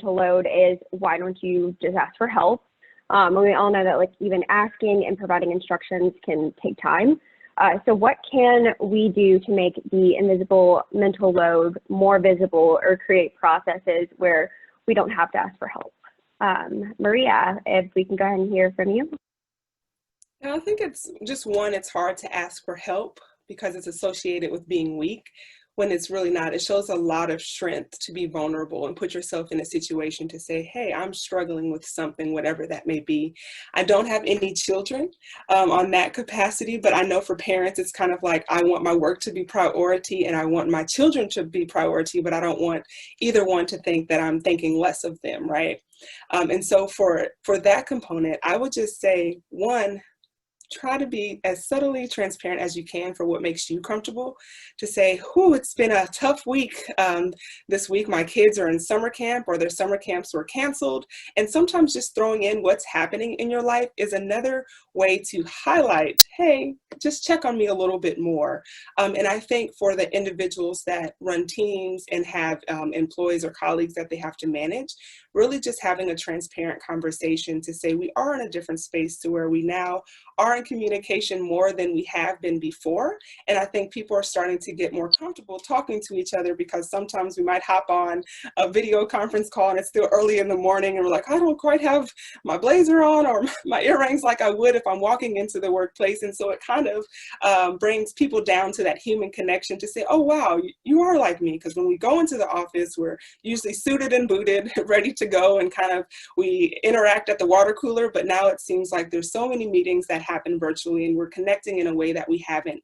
mental load is, why don't you just ask for help? And we all know that like even asking and providing instructions can take time. So what can we do to make the invisible mental load more visible or create processes where we don't have to ask for help? Maria, if we can go ahead and hear from you. I think it's just one, it's hard to ask for help because it's associated with being weak when it's really not. It shows a lot of strength to be vulnerable and put yourself in a situation to say, hey, I'm struggling with something, whatever that may be. I don't have any children on that capacity, but I know for parents, it's kind of like, I want my work to be priority and I want my children to be priority, but I don't want either one to think that I'm thinking less of them, right? And so for that component, I would just say, one, try to be as subtly transparent as you can for what makes you comfortable, to say, it's been a tough week this week. My kids are in summer camp or their summer camps were canceled. And sometimes just throwing in what's happening in your life is another way to highlight, hey, just check on me a little bit more. And I think for the individuals that run teams and have employees or colleagues that they have to manage, really just having a transparent conversation to say we are in a different space to where we now are in communication more than we have been before. And I think people are starting to get more comfortable talking to each other, because sometimes we might hop on a video conference call and it's still early in the morning and we're like, I don't quite have my blazer on or my earrings like I would if I'm walking into the workplace. And so it kind of brings people down to that human connection to say, oh, wow, you are like me. Because when we go into the office, we're usually suited and booted, ready to go, and kind of we interact at the water cooler. But now it seems like there's so many meetings that happen virtually and we're connecting in a way that we haven't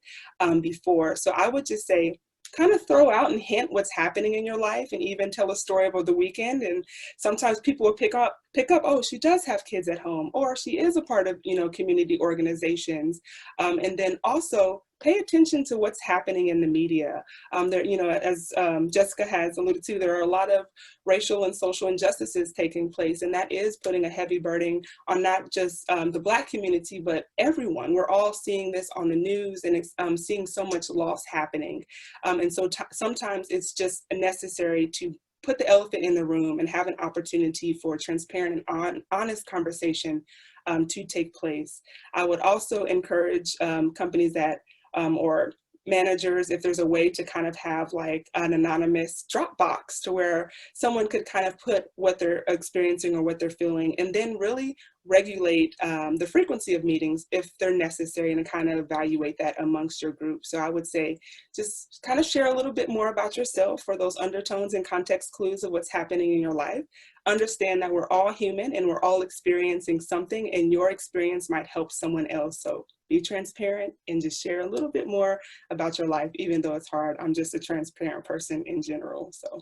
before. So I would just say, kind of throw out and hint what's happening in your life, and even tell a story about the weekend. And sometimes people will pick up, oh, she does have kids at home, or she is a part of, community organizations. And then also pay attention to what's happening in the media. There, as Jessica has alluded to, there are a lot of racial and social injustices taking place, and that is putting a heavy burden on not just the Black community, but everyone. We're all seeing this on the news and seeing so much loss happening. And so sometimes it's just necessary to put the elephant in the room and have an opportunity for transparent and honest conversation to take place. I would also encourage companies that or managers, if there's a way to kind of have like an anonymous Dropbox to where someone could kind of put what they're experiencing or what they're feeling, and then really regulate the frequency of meetings if they're necessary, and kind of evaluate that amongst your group. So I would say just kind of share a little bit more about yourself for those undertones and context clues of what's happening in your life. Understand that we're all human and we're all experiencing something, and your experience might help someone else. So be transparent and just share a little bit more about your life, even though it's hard. I'm just a transparent person in general, so.